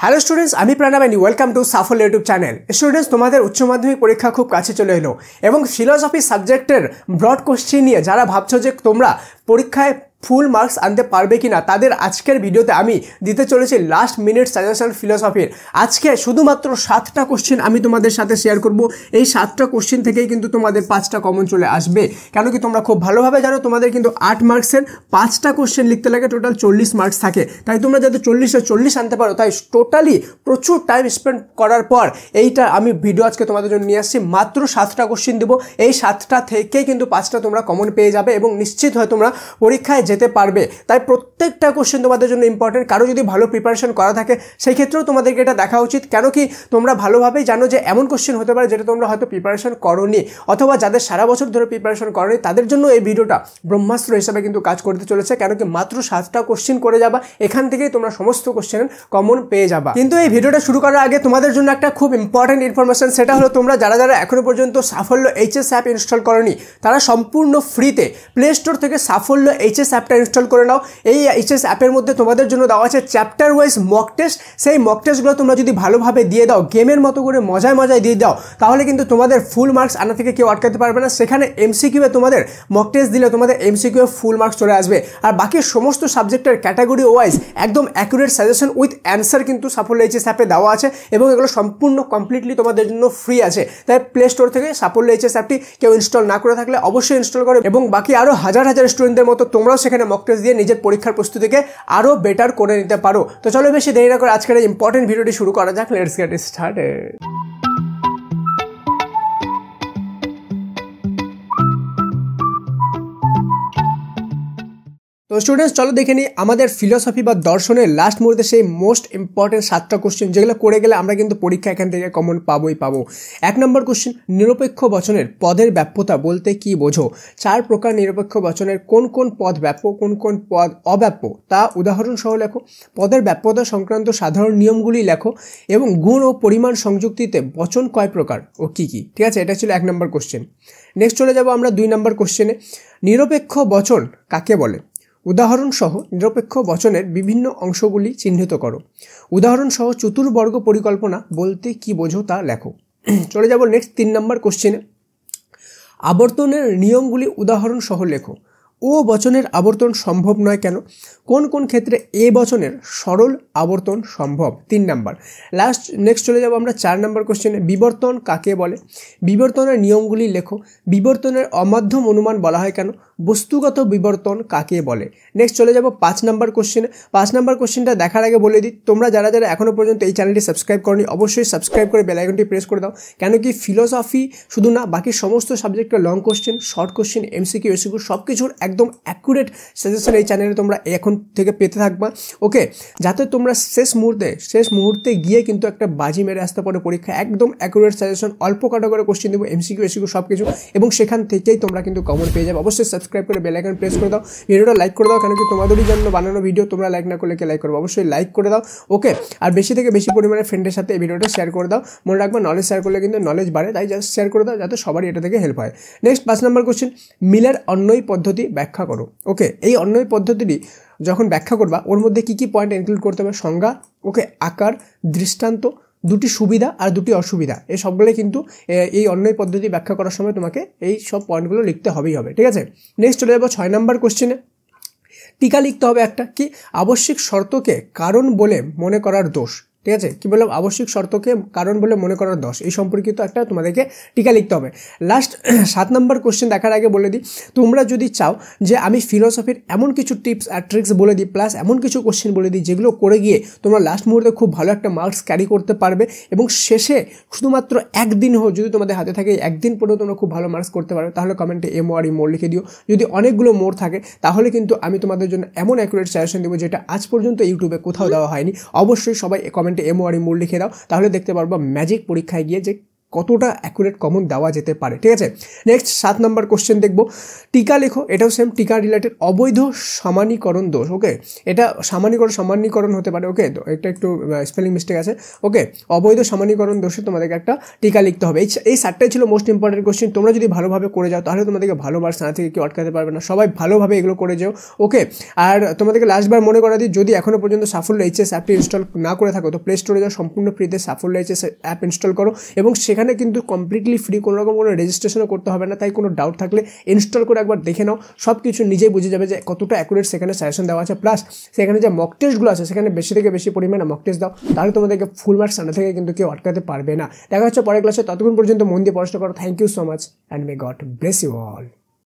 Hello students, আমি Pranab and welcome to সাফল্য YouTube channel. Students, তোমাদের উচ্চ মাধ্যমিক পরীক্ষা খুব কাছে চলে এলো এবং ফিলোসফি সাবজেক্টের ব্রড কোশ্চেন নিয়ে যারা ভাবছো যে তোমরা পরীক্ষায় ফুল মার্কস আনতে পারবে কিনা, তাদের আজকের ভিডিওতে আমি দিতে চলেছি লাস্ট মিনিট সাজেশন ফিলোসফির। আজকে শুধুমাত্র 7টা কোশ্চেন আমি তোমাদের সাথে শেয়ার করব। এই 7টা কোশ্চেন থেকেই কিন্তু তোমাদের 5টা কমন চলে আসবে। কেন কি তোমরা খুব ভালোভাবে জানো তোমাদের কিন্তু 8 মার্কসের 5টা কোশ্চেন লিখতে লাগে, টোটাল 40 মার্কস থাকে। তাই তোমরা যাতে 40 আনতে পারো, তাই টোটালি প্রচুর টাইম স্পেন্ড করার পর এইটা আমি ভিডিও আজকে তোমাদের জন্য নিয়ে আসছি। মাত্র 7টা কোশ্চেন দেবো, এই 7টা থেকেই কিন্তু 5টা তোমরা কমন পেয়ে যাবে এবং নিশ্চিত হয় তোমরা পরীক্ষায় যেতে পারবে। তাই প্রত্যেকটা কোশ্চেন তোমাদের জন্য ইম্পর্টেন্ট। কারো যদি ভালো প্রিপারেশন করা থাকে সেই ক্ষেত্রেও তোমাদেরকে এটা দেখা উচিত। কেন কি তোমরা ভালোভাবেই জানো যে এমন কোশ্চেন হতে পারে যেটা তোমরা হয়তো প্রিপারেশন করোনি, অথবা যাদের সারা বছর ধরে প্রিপারেশন করোনি তাদের জন্য এই ভিডিওটা ব্রহ্মাস্ত্র হিসাবে কিন্তু কাজ করতে চলেছে। কেন কি মাত্র 7টা কোশ্চেন করে যাবা, এখান থেকেই তোমরা সমস্ত কোশ্চেন কমন পেয়ে যাবা। কিন্তু এই ভিডিওটা শুরু করার আগে তোমাদের জন্য একটা খুব ইম্পর্টেন্ট ইনফরমেশন, সেটা হলো তোমরা যারা যারা এখনো পর্যন্ত সাফল্য এইচএস অ্যাপ ইনস্টল করোনি তারা সম্পূর্ণ ফ্রিতে প্লে স্টোর থেকে সাফল্য এইচএস অ্যাপটা ইনস্টল করে নাও। এই এইচএস অ্যাপের মধ্যে তোমাদের জন্য দেওয়া আছে চ্যাপ্টার ওয়াইজ মক টেস্ট। সেই মক টেস্টগুলো তোমরা যদি ভালোভাবে দিয়ে দাও, গেমের মতো করে মজায় দিয়ে দাও, তাহলে কিন্তু তোমাদের ফুল মার্কস আনা থেকে কেউ আটকাতে পারবে না। সেখানে এমসিকিউ এ তোমাদের মক টেস্ট দিলে তোমাদের এমসিকিউ এ ফুল মার্কস চলে আসবে। আর বাকি সমস্ত সাবজেক্টের ক্যাটাগরি ওয়াইজ একদম অ্যাকুরেট সাজেশন উইথ অ্যান্সার কিন্তু সাফল্য এইচএস অ্যাপে দেওয়া আছে এবং এগুলো সম্পূর্ণ কমপ্লিটলি তোমাদের জন্য ফ্রি আছে। তাই প্লে স্টোর থেকে সাফল্য এইচএস অ্যাপটি কেউ ইনস্টল না করে থাকলে অবশ্যই ইনস্টল করো এবং বাকি আরও হাজার স্টুডেন্টদের মতো তোমরাও সেখানে মক টেস্ট দিয়ে নিজের পরীক্ষার প্রস্তুতিকে আরও বেটার করে নিতে পারো। তো চলো বেশি দেরি না করে আজকের এই ইম্পর্টেন্ট ভিডিওটি শুরু করা যাক। Let's get started. তো স্টুডেন্টস, চলো দেখে নিই আমাদের ফিলোসফি বা দর্শনের লাস্ট মুহূর্তে সেই মোস্ট ইম্পর্টেন্ট 7টা কোশ্চেন, যেগুলো করে গেলে আমরা কিন্তু পরীক্ষা এখান থেকে কমন পাবো। 1 নম্বর কোশ্চেন, নিরপেক্ষ বচনের পদের ব্যাপ্যতা বলতে কি বোঝো? 4 প্রকার নিরপেক্ষ বচনের কোন কোন পদ ব্যাপ্য, কোন কোন পদ অব্যাপ্য তা উদাহরণ সহ লেখো। পদের ব্যাপ্যতা সংক্রান্ত সাধারণ নিয়মগুলি লেখো এবং গুণ ও পরিমাণ সংযুক্তিতে বচন কয় প্রকার ও কি কি। ঠিক আছে, এটা ছিল 1 নম্বর কোশ্চেন। নেক্সট চলে যাব আমরা 2 নম্বর কোশ্চেনে। নিরপেক্ষ বচন কাকে বলে? উদাহরণ সহ নিরপেক্ষ বচনের বিভিন্ন অংশগুলি চিহ্নিত করো। উদাহরণ সহ চতুর্বর্গ পরিকল্পনা বলতে কি বোঝো তা লেখো। চলে যাব নেক্সট 3 নম্বর কোশ্চেনে। আবর্তনের নিয়মগুলি উদাহরণ সহ লেখো। ও বচনের আবর্তন সম্ভব নয় কেন? কোন কোন ক্ষেত্রে এ বচনের সরল আবর্তন সম্ভব? 3 নাম্বার। নেক্সট চলে যাব আমরা 4 নম্বর কোশ্চেনে। বিবর্তন কাকে বলে? বিবর্তনের নিয়মগুলি লেখো। বিবর্তনের অমাধ্যম অনুমান বলা হয় কেন? বস্তুগত বিবর্তন কাকে বলে? নেক্সট চলে যাব 5 নম্বর কোশ্চেনে। 5 নম্বর কোশ্চেনটা দেখার আগে বলে দিই, তোমরা যারা যারা এখনও পর্যন্ত এই চ্যানেলটি সাবস্ক্রাইব করনি অবশ্যই সাবস্ক্রাইব করে বেল আইকনটি প্রেস করে দাও। কেন কি ফিলোসফি শুধু না, বাকি সমস্ত সাবজেক্টের long question, short question, MCQ, SCQ সব কিছুর একদম অ্যাকুরেট সাজেশন এই চ্যানেলে তোমরা এখন থেকে পেতে থাকবা। ওকে, যাতে তোমরা শেষ মুহূর্তে গিয়ে কিন্তু একটা বাজি মেরে আসতে পারো পরীক্ষা। একদম অ্যাকুরেট সাজেশন, অল্প কাটা করে কোশ্চেন দেবো, এমসিকিউ, এসিকিউ সব কিছু, এবং সেখান থেকেই তোমরা কিন্তু কমন পেয়ে যাবে। অবশ্যই সাবস্ক্রাইব করে বেল আইকন প্রেস করে দাও, ভিডিওটা লাইক করে দাও। কেন কি তোমাদেরই জন্য বানানো ভিডিও, তোমরা লাইক না করলে কে লাইক করবো? অবশ্যই লাইক করে দাও। ওকে, আর বেশি থেকে বেশি পরিমাণে ফ্রেন্ডের সাথে এই ভিডিওটা শেয়ার করে দাও। মনে রাখবা, নলেজ শেয়ার করলে কিন্তু নলেজ বাড়ে, তাই জাস্ট শেয়ার করে দাও যাতে সবারই এটা থেকে হেল্প হয়। নেক্সট 5 নম্বর কোশ্চেন। মিলের অন্যয় পদ্ধতি ব্যাখ্যা করো। ওকে, এই অন্যয় পদ্ধতিটি যখন ব্যাখ্যা করবা ওর মধ্যে কি কি পয়েন্ট ইনক্লুড করতে হবে? সংজ্ঞা, ওকে, আকার, দৃষ্টান্ত, 2টি সুবিধা আর 2টি অসুবিধা, এই সবগুলোই কিন্তু এই অন্যয় পদ্ধতি ব্যাখ্যা করার সময় তোমাকে এই সব পয়েন্টগুলো লিখতে হবে। ঠিক আছে, নেক্সট চলে যাবো 6 নম্বর কোশ্চেনে। টিকা লিখতে হবে একটা, কি আবশ্যিক শর্তকে কারণ বলে মনে করার দোষ। ঠিক আছে, কি বললাম? আবশ্যিক শর্তকে কারণ বলে মনে করার দোষ, এই সম্পর্কিত একটা তোমাদেরকে টিকা লিখতে হবে। লাস্ট 7 নম্বর কোশ্চেন দেখার আগে বলে দিই, তোমরা যদি চাও যে আমি ফিলোসফির এমন কিছু টিপস আর ট্রিক্স বলে দিই, প্লাস এমন কিছু কোশ্চেন বলে দিই যেগুলো করে গিয়ে তোমরা লাস্ট মুহূর্তে খুব ভালো একটা মার্কস ক্যারি করতে পারবে এবং শেষে শুধুমাত্র একদিন হোক যদি তোমাদের হাতে থাকে, একদিন পরেও তোমরা খুব ভালো মার্কস করতে পারবে, তাহলে কমেন্টে MORE মোর লিখে দিও। যদি অনেকগুলো মোর থাকে তাহলে কিন্তু আমি তোমাদের জন্য এমন অ্যাকুরেট সাজেশন দেবো যেটা আজ পর্যন্ত ইউটিউবে কোথাও দেওয়া হয়নি। অবশ্যই সবাই কমেন্টে MORE মোর লিখে দাও, তাহলে দেখতে পারবো ম্যাজিক পরীক্ষায় গিয়ে যে কতটা অ্যাকুরেট কমন দেওয়া যেতে পারে। ঠিক আছে, নেক্সট 7 নম্বর কোশ্চেন দেখবো, টিকা লেখো। এটাও সেম, টিকা রিলেটেড। অবৈধ সামান্যীকরণ দোষ, ওকে, এটা সামান্যীকরণ হতে পারে, ওকে, তো এটা একটু স্পেলিং মিস্টেক আছে, ওকে, অবৈধ সামান্যীকরণ দোষে তোমাদেরকে একটা টিকা লিখতে হবে। এই 7টাই ছিল মোস্ট ইম্পর্টেন্ট কোশ্চেন। তোমরা যদি ভালোভাবে করে যাও তাহলে তোমাদেরকে ভালো মার্কস আনা থেকে কেউ আটকাতে পারবে না। সবাই ভালোভাবে এগুলো করে যাও, ওকে। আর তোমাদেরকে লাস্টবার মনে করা দিই, যদি এখনও পর্যন্ত সাফল্য এইচএস অ্যাপটি ইনস্টল না করে থাকো তো প্লে স্টোরে যাও, সম্পূর্ণ ফ্রিতে সাফল্য এইচএস অ্যাপ ইনস্টল করো, এবং সেখানে কিন্তু কমপ্লিটলি ফ্রি, কোনো রকম কোনো রেজিস্ট্রেশনও করতে হবে না। তাই কোনো ডাউট থাকলে ইনস্টল করে একবার দেখে নাও, সব কিছু নিজেই বুঝে যাবে যে কতটা অ্যাকুরেট সেখানে সাজেশন দেওয়া আছে। প্লাস সেখানে যে মক টেস্টগুলো আছে সেখানে বেশি থেকে বেশি পরিমাণে মক টেস্ট দাও, তাহলে তোমাদেরকে ফুল মার্কস আনা থেকে কিন্তু কেউ আটকাতে পারবে না। দেখা হচ্ছে পরের ক্লাসে, ততক্ষণ পর্যন্ত মন দিয়ে পড়াশোনা করো। Thank you so much and may God bless you all.